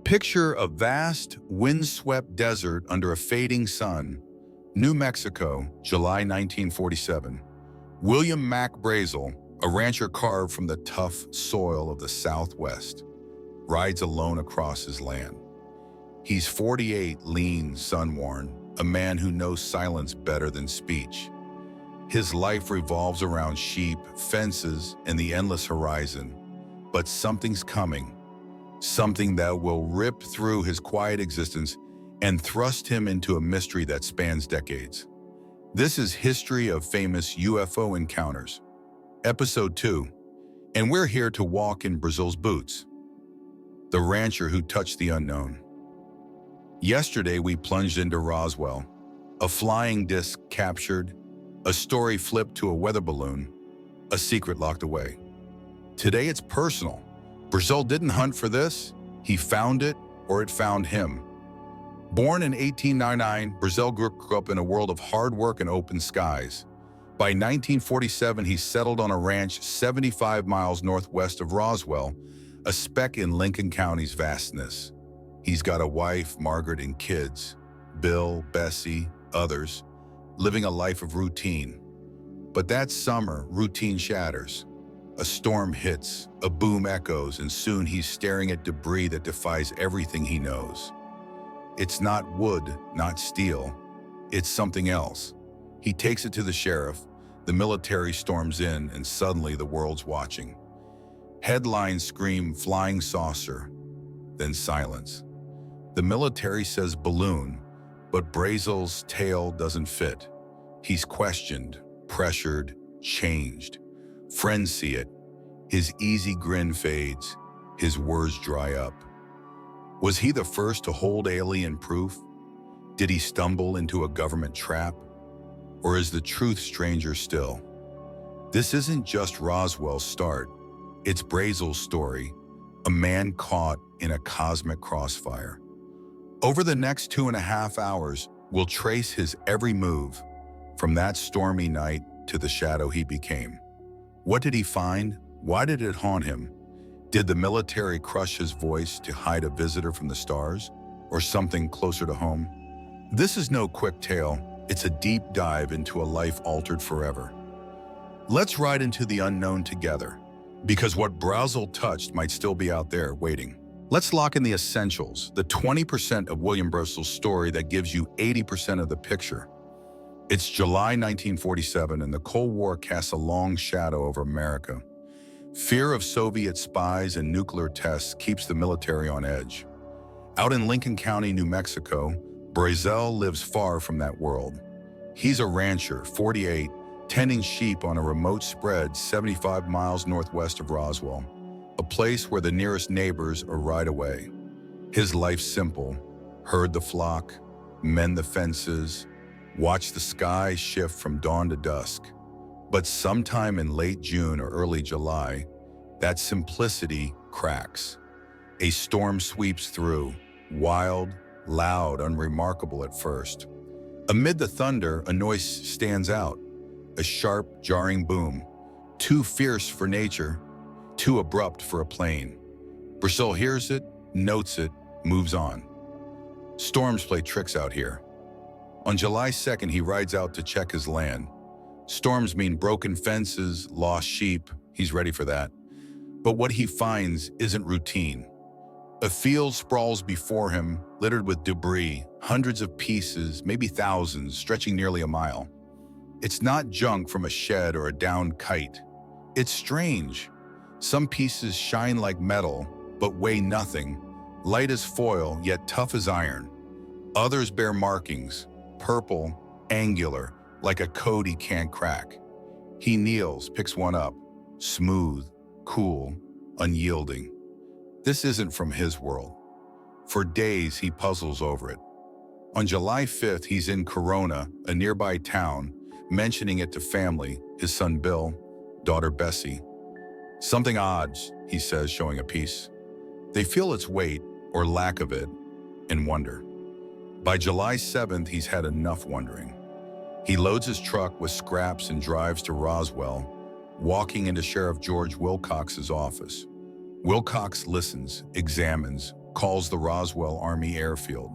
Picture a vast, windswept desert under a fading sun. New Mexico, July 1947. William Mack Brazel, a rancher carved from the tough soil of the Southwest, rides alone across his land. He's 48, lean, sun-worn, a man who knows silence better than speech. His life revolves around sheep, fences, and the endless horizon. But something's coming, something that will rip through his quiet existence and thrust him into a mystery that spans decades. This is History of Famous UFO Encounters, Episode 2, and we're here to walk in Brazel's boots, the rancher who touched the unknown. Yesterday, we plunged into Roswell, a flying disc captured, a story flipped to a weather balloon, a secret locked away. Today, it's personal. Brazel didn't hunt for this. He found it, or it found him. Born in 1899, Brazel grew up in a world of hard work and open skies. By 1947, he settled on a ranch 75 miles northwest of Roswell, a speck in Lincoln County's vastness. He's got a wife, Margaret, and kids, Bill, Bessie, others, living a life of routine. But that summer, routine shatters. A storm hits, a boom echoes, and soon he's staring at debris that defies everything he knows. It's not wood, not steel. It's something else. He takes it to the sheriff. The military storms in, and suddenly the world's watching. Headlines scream flying saucer, then silence. The military says balloon, but Brazel's tale doesn't fit. He's questioned, pressured, changed. Friends see it. His easy grin fades. His words dry up. Was he the first to hold alien proof? Did he stumble into a government trap? Or is the truth stranger still? This isn't just Roswell's start. It's Brazel's story, a man caught in a cosmic crossfire. Over the next 2.5 hours, we'll trace his every move, from that stormy night to the shadow he became. What did he find? Why did it haunt him? Did the military crush his voice to hide a visitor from the stars, or something closer to home? This is no quick tale. It's a deep dive into a life altered forever. Let's ride into the unknown together, because what Brazel touched might still be out there waiting. Let's lock in the essentials, the 20% of William Brazel's story that gives you 80% of the picture. It's July 1947, and the Cold War casts a long shadow over America. Fear of Soviet spies and nuclear tests keeps the military on edge. Out in Lincoln County, New Mexico, Brazel lives far from that world. He's a rancher, 48, tending sheep on a remote spread 75 miles northwest of Roswell, a place where the nearest neighbors are right away. His life's simple: herd the flock, mend the fences, watch the sky shift from dawn to dusk. But sometime in late June or early July, that simplicity cracks. A storm sweeps through, wild, loud, unremarkable at first. Amid the thunder, a noise stands out, a sharp, jarring boom, too fierce for nature, too abrupt for a plane. Brazel hears it, notes it, moves on. Storms play tricks out here. On July 2nd, he rides out to check his land. Storms mean broken fences, lost sheep. He's ready for that. But what he finds isn't routine. A field sprawls before him, littered with debris, hundreds of pieces, maybe thousands, stretching nearly a mile. It's not junk from a shed or a downed kite. It's strange. Some pieces shine like metal, but weigh nothing, light as foil, yet tough as iron. Others bear markings, purple, angular, like a code he can't crack. He kneels, picks one up, smooth, cool, unyielding. This isn't from his world. For days, he puzzles over it. On July 5th, he's in Corona, a nearby town, mentioning it to family, his son Bill, daughter Bessie. Something odd, he says, showing a piece. They feel its weight, or lack of it, and wonder. By July 7th, he's had enough wondering. He loads his truck with scraps and drives to Roswell, walking into Sheriff George Wilcox's office. Wilcox listens, examines, calls the Roswell Army Airfield.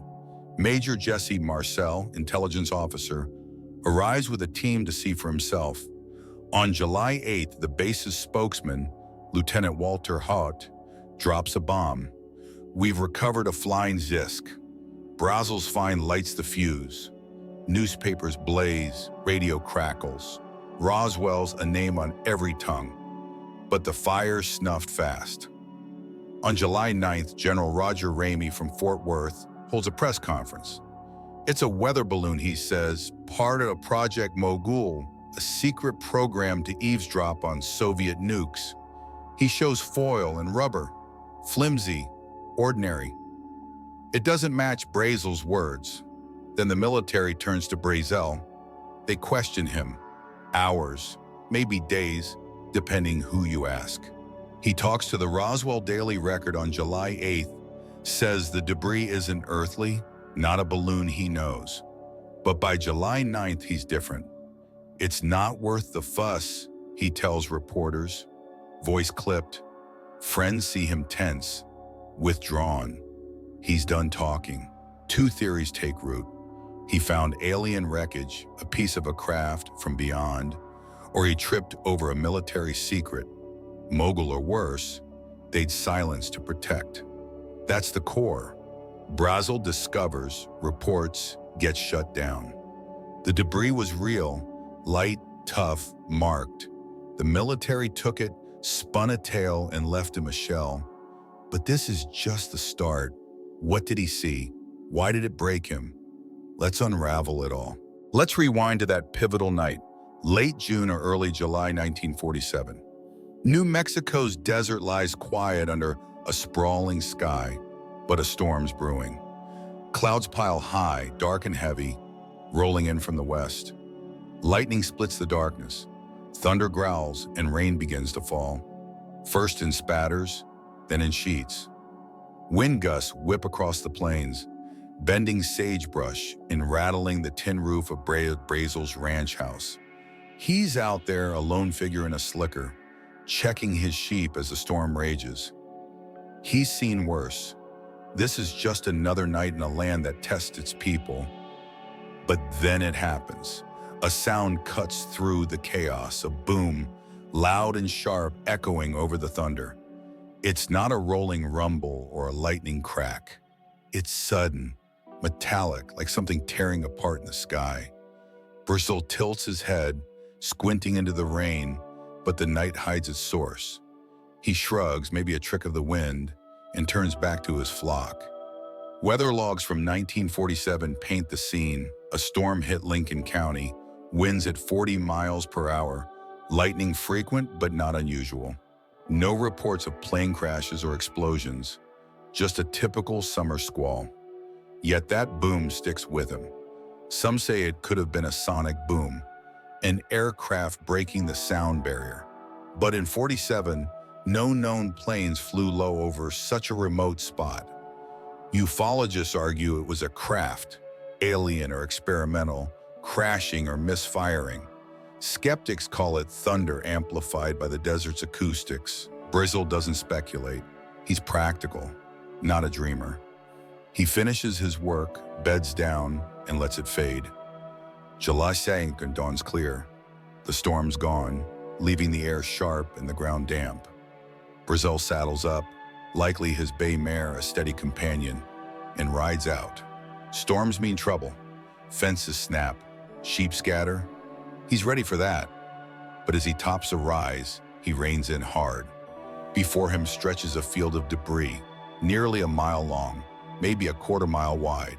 Major Jesse Marcel, intelligence officer, arrives with a team to see for himself. On July 8th, the base's spokesman, Lieutenant Walter Haut, drops a bomb. "We've recovered a flying Zisk." Brazel's find lights the fuse. Newspapers blaze, radio crackles. Roswell's a name on every tongue. But the fire's snuffed fast. On July 9th, General Roger Ramey from Fort Worth holds a press conference. It's a weather balloon, he says, part of Project Mogul, a secret program to eavesdrop on Soviet nukes. He shows foil and rubber, flimsy, ordinary. It doesn't match Brazel's words. Then the military turns to Brazel. They question him. Hours, maybe days, depending who you ask. He talks to the Roswell Daily Record on July 8th, says the debris isn't earthly, not a balloon he knows. But by July 9th, he's different. "It's not worth the fuss," he tells reporters, voice clipped. Friends see him tense, withdrawn. He's done talking. Two theories take root. He found alien wreckage, a piece of a craft from beyond, or he tripped over a military secret. Mogul or worse, they'd silence to protect. That's the core. Brazel discovers, reports, gets shut down. The debris was real, light, tough, marked. The military took it, spun a tail, and left him a shell. But this is just the start. What did he see? Why did it break him? Let's unravel it all. Let's rewind to that pivotal night, late June or early July 1947. New Mexico's desert lies quiet under a sprawling sky, but a storm's brewing. Clouds pile high, dark and heavy, rolling in from the west. Lightning splits the darkness. Thunder growls and rain begins to fall, first in spatters, then in sheets. Wind gusts whip across the plains, bending sagebrush and rattling the tin roof of Brazel's ranch house. He's out there, a lone figure in a slicker, checking his sheep as the storm rages. He's seen worse. This is just another night in a land that tests its people. But then it happens. A sound cuts through the chaos, a boom, loud and sharp, echoing over the thunder. It's not a rolling rumble or a lightning crack. It's sudden, metallic, like something tearing apart in the sky. Brazel tilts his head, squinting into the rain, but the night hides its source. He shrugs, maybe a trick of the wind, and turns back to his flock. Weather logs from 1947 paint the scene. A storm hit Lincoln County, winds at 40 miles per hour, lightning frequent but not unusual. No reports of plane crashes or explosions, just a typical summer squall. Yet that boom sticks with him. Some say it could have been a sonic boom, an aircraft breaking the sound barrier. But in 47, no known planes flew low over such a remote spot. Ufologists argue it was a craft, alien or experimental, crashing or misfiring. Skeptics call it thunder amplified by the desert's acoustics. Brazel doesn't speculate. He's practical, not a dreamer. He finishes his work, beds down, and lets it fade. July 2nd dawns clear. The storm's gone, leaving the air sharp and the ground damp. Brazel saddles up, likely his bay mare a steady companion, and rides out. Storms mean trouble. Fences snap, sheep scatter. He's ready for that. But as he tops a rise, he reins in hard. Before him stretches a field of debris, nearly a mile long, maybe a quarter-mile wide.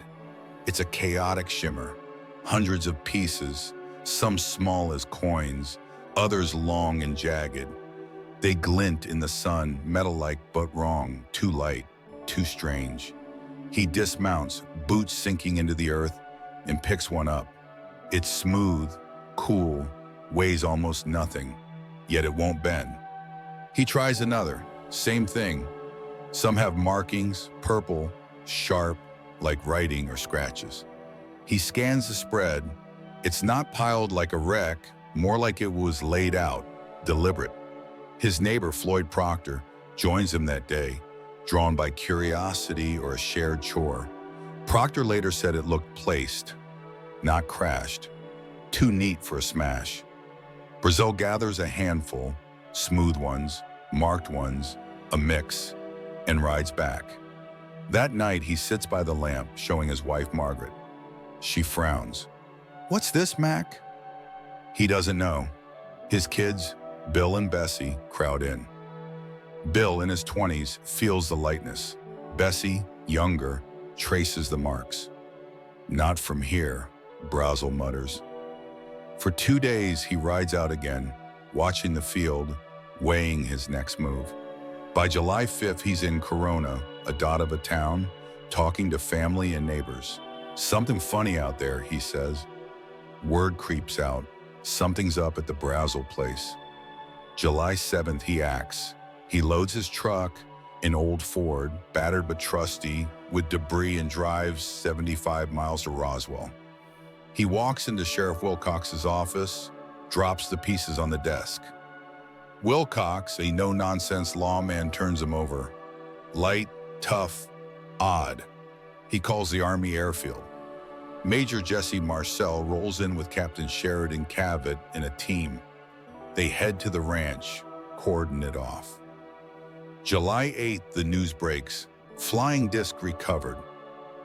It's a chaotic shimmer, hundreds of pieces, some small as coins, others long and jagged. They glint in the sun, metal-like but wrong, too light, too strange. He dismounts, boots sinking into the earth, and picks one up. It's smooth, cool, weighs almost nothing, yet it won't bend. He tries another, same thing. Some have markings, purple, sharp, like writing or scratches. He scans the spread. It's not piled like a wreck, more like it was laid out, deliberate. His neighbor, Floyd Proctor, joins him that day, drawn by curiosity or a shared chore. Proctor later said it looked placed, not crashed, too neat for a smash. Brazel gathers a handful, smooth ones, marked ones, a mix, and rides back. That night, he sits by the lamp, showing his wife Margaret. She frowns. "What's this, Mac?" He doesn't know. His kids, Bill and Bessie, crowd in. Bill, in his 20s, feels the lightness. Bessie, younger, traces the marks. "Not from here," Brazel mutters. For 2 days, he rides out again, watching the field, weighing his next move. By July 5th, he's in Corona, a dot of a town, talking to family and neighbors. "Something funny out there," he says. Word creeps out. Something's up at the Brazel place. July 7th, he acts. He loads his truck, an old Ford, battered but trusty, with debris, and drives 75 miles to Roswell. He walks into Sheriff Wilcox's office, drops the pieces on the desk. Wilcox, a no-nonsense lawman, turns him over. Light, tough, odd. He calls the Army airfield. Major Jesse Marcel rolls in with Captain Sheridan Cavett in a team. They head to the ranch, cordon it off. July 8th, the news breaks. Flying disc recovered.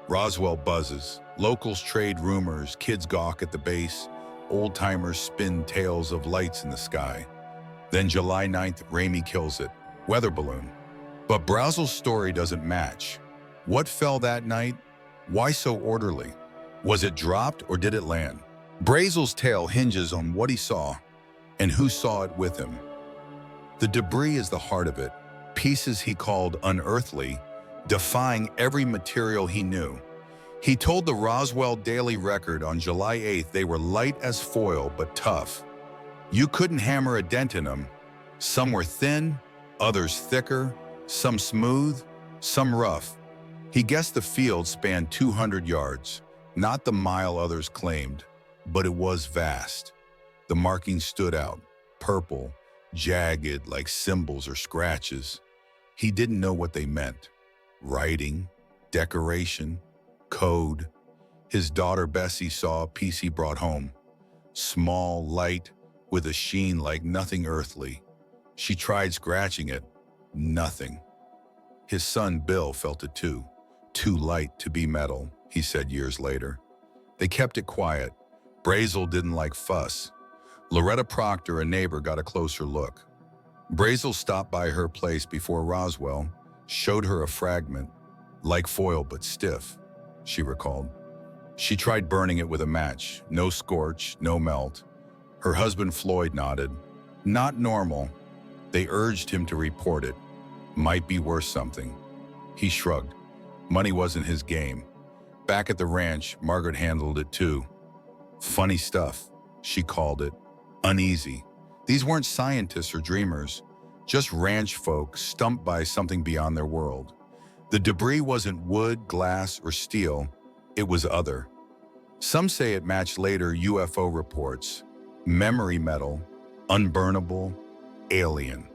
Roswell buzzes. Locals trade rumors, kids gawk at the base, old-timers spin tales of lights in the sky. Then July 9th, Ramey kills it. Weather balloon. But Brazel's story doesn't match. What fell that night? Why so orderly? Was it dropped or did it land? Brazel's tale hinges on what he saw and who saw it with him. The debris is the heart of it, pieces he called unearthly, defying every material he knew. He told the Roswell Daily Record on July 8th they were light as foil but tough. You couldn't hammer a dent in them. Some were thin, others thicker, some smooth, some rough. He guessed the field spanned 200 yards, not the mile others claimed, but it was vast. The markings stood out, purple, jagged like symbols or scratches. He didn't know what they meant. Writing, decoration, code. His daughter Bessie saw a piece he brought home. Small, light, with a sheen like nothing earthly. She tried scratching it. Nothing. His son Bill felt it too. Too light to be metal, he said years later. They kept it quiet. Brazel didn't like fuss. Loretta Proctor, a neighbor, got a closer look. Brazel stopped by her place before Roswell, showed her a fragment, like foil but stiff, she recalled. She tried burning it with a match. No scorch, no melt. Her husband Floyd nodded. Not normal. They urged him to report it. Might be worth something. He shrugged. Money wasn't his game. Back at the ranch, Margaret handled it too. Funny stuff, she called it. Uneasy. These weren't scientists or dreamers, just ranch folk stumped by something beyond their world. The debris wasn't wood, glass, or steel. It was other. Some say it matched later UFO reports. Memory metal, unburnable, alien.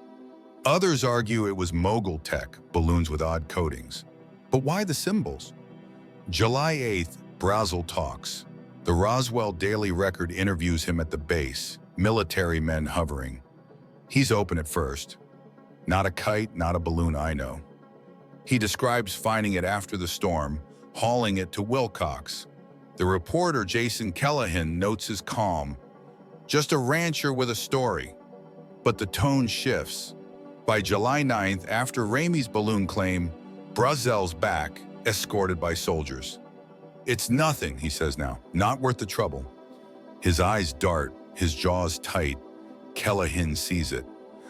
Others argue it was mogul tech, balloons with odd coatings. But why the symbols? July 8th, Brazel talks. The Roswell Daily Record interviews him at the base, military men hovering. He's open at first. Not a kite, not a balloon I know. He describes finding it after the storm, hauling it to Wilcox. The reporter, Jason Kellahan, notes his calm. Just a rancher with a story. But the tone shifts. By July 9th, after Ramey's balloon claim, Brazel's back, escorted by soldiers. It's nothing, he says now, not worth the trouble. His eyes dart, his jaws tight. Kellahan sees it.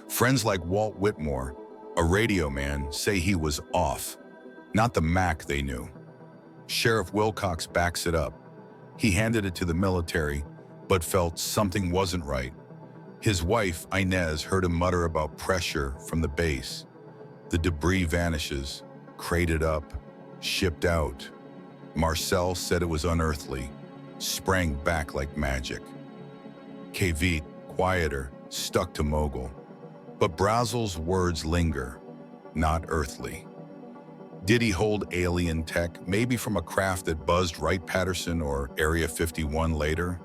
Friends like Walt Whitmore, a radio man, say he was off. Not the Mac they knew. Sheriff Wilcox backs it up. He handed it to the military, but felt something wasn't right. His wife, Inez, heard him mutter about pressure from the base. The debris vanishes, crated up, shipped out. Marcel said it was unearthly, sprang back like magic. Kavit, quieter, stuck to mogul. But Brazel's words linger, not earthly. Did he hold alien tech, maybe from a craft that buzzed Wright-Patterson or Area 51 later?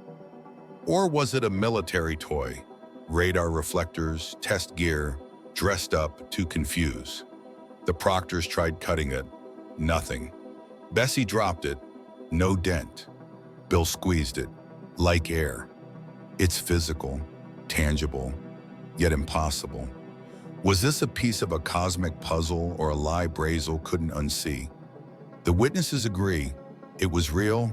Or was it a military toy? Radar reflectors, test gear, dressed up to confuse. The Proctors tried cutting it. Nothing. Bessie dropped it. No dent. Bill squeezed it. Like air. It's physical, tangible, yet impossible. Was this a piece of a cosmic puzzle or a lie Brazel couldn't unsee? The witnesses agree it was real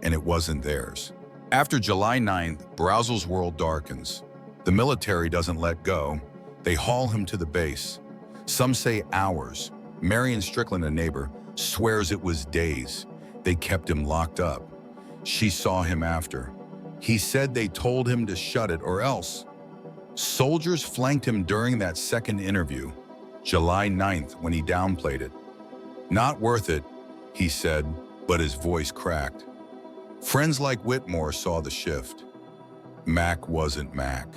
and it wasn't theirs. After July 9th, Brazel's world darkens. The military doesn't let go. They haul him to the base. Some say hours. Marion Strickland, a neighbor, swears it was days. They kept him locked up. She saw him after. He said they told him to shut it or else. Soldiers flanked him during that second interview, July 9th, when he downplayed it. Not worth it, he said, but his voice cracked. Friends like Whitmore saw the shift. Mac wasn't Mac.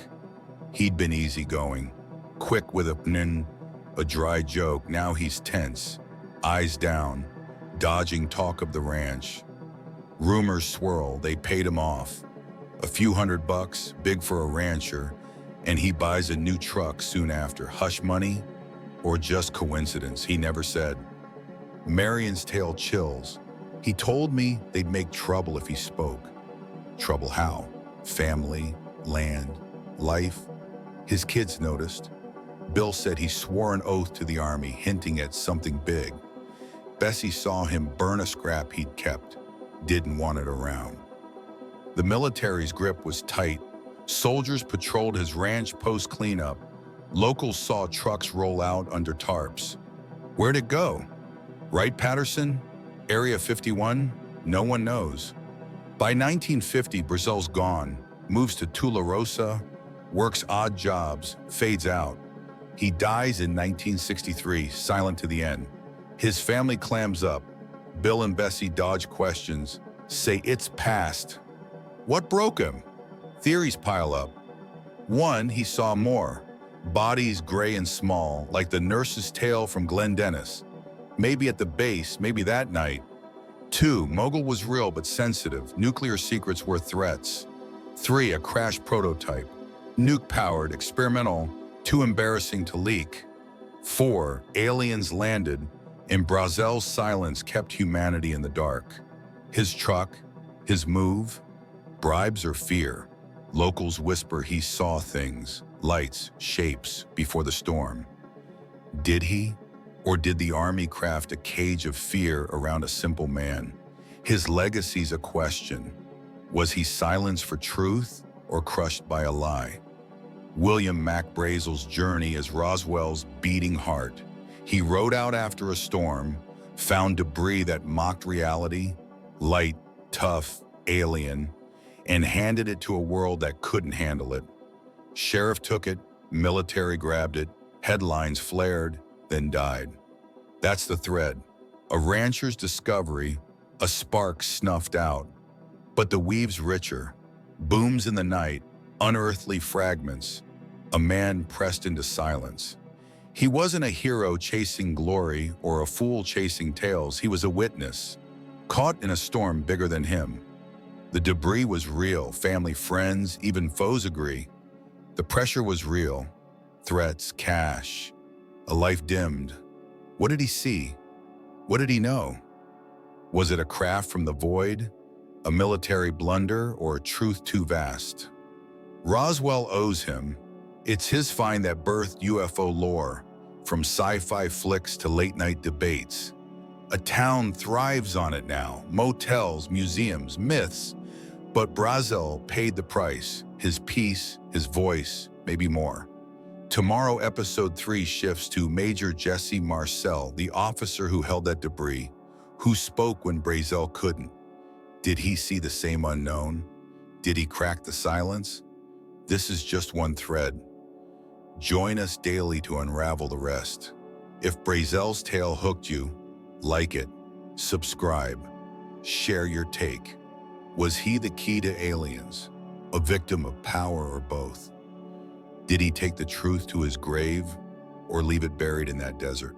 He'd been easygoing, quick with a dry joke. Now he's tense, eyes down, dodging talk of the ranch. Rumors swirl, they paid him off. A few $100, big for a rancher, and he buys a new truck soon after. Hush money or just coincidence, he never said. Marion's tale chills. He told me they'd make trouble if he spoke. Trouble how? Family, land, life? His kids noticed. Bill said he swore an oath to the Army, hinting at something big. Bessie saw him burn a scrap he'd kept, didn't want it around. The military's grip was tight. Soldiers patrolled his ranch post-cleanup. Locals saw trucks roll out under tarps. Where'd it go? Wright-Patterson? Area 51? No one knows. By 1950, Brazel's gone, moves to Tularosa, works odd jobs, fades out. He dies in 1963, silent to the end. His family clams up. Bill and Bessie dodge questions, say it's past. What broke him? Theories pile up. One, he saw more. Bodies gray and small, like the nurse's tale from Glenn Dennis. Maybe at the base, maybe that night. Two, Mogul was real but sensitive. Nuclear secrets were threats. Three, a crash prototype. Nuke-powered, experimental, too embarrassing to leak. Four, aliens landed, and Brazel's silence kept humanity in the dark. His truck, his move, bribes or fear. Locals whisper he saw things, lights, shapes, before the storm. Did he? Or did the Army craft a cage of fear around a simple man? His legacy's a question. Was he silenced for truth or crushed by a lie? William Mac Brazel's journey is Roswell's beating heart. He rode out after a storm, found debris that mocked reality, light, tough, alien, and handed it to a world that couldn't handle it. Sheriff took it, military grabbed it, headlines flared, then died. That's the thread. A rancher's discovery, a spark snuffed out. But the weave's richer. Booms in the night, unearthly fragments. A man pressed into silence. He wasn't a hero chasing glory or a fool chasing tales. He was a witness, caught in a storm bigger than him. The debris was real. Family, friends, even foes agree. The pressure was real. Threats, cash, a life dimmed. What did he see? What did he know? Was it a craft from the void, a military blunder, or a truth too vast? Roswell owes him. It's his find that birthed UFO lore, from sci-fi flicks to late-night debates. A town thrives on it now, motels, museums, myths. But Brazel paid the price, his peace, his voice, maybe more. Tomorrow, episode 3 shifts to Major Jesse Marcel, the officer who held that debris, who spoke when Brazel couldn't. Did he see the same unknown? Did he crack the silence? This is just one thread. Join us daily to unravel the rest. If Brazel's tale hooked you, like it, subscribe, share your take. Was he the key to aliens, a victim of power, or both? Did he take the truth to his grave or leave it buried in that desert?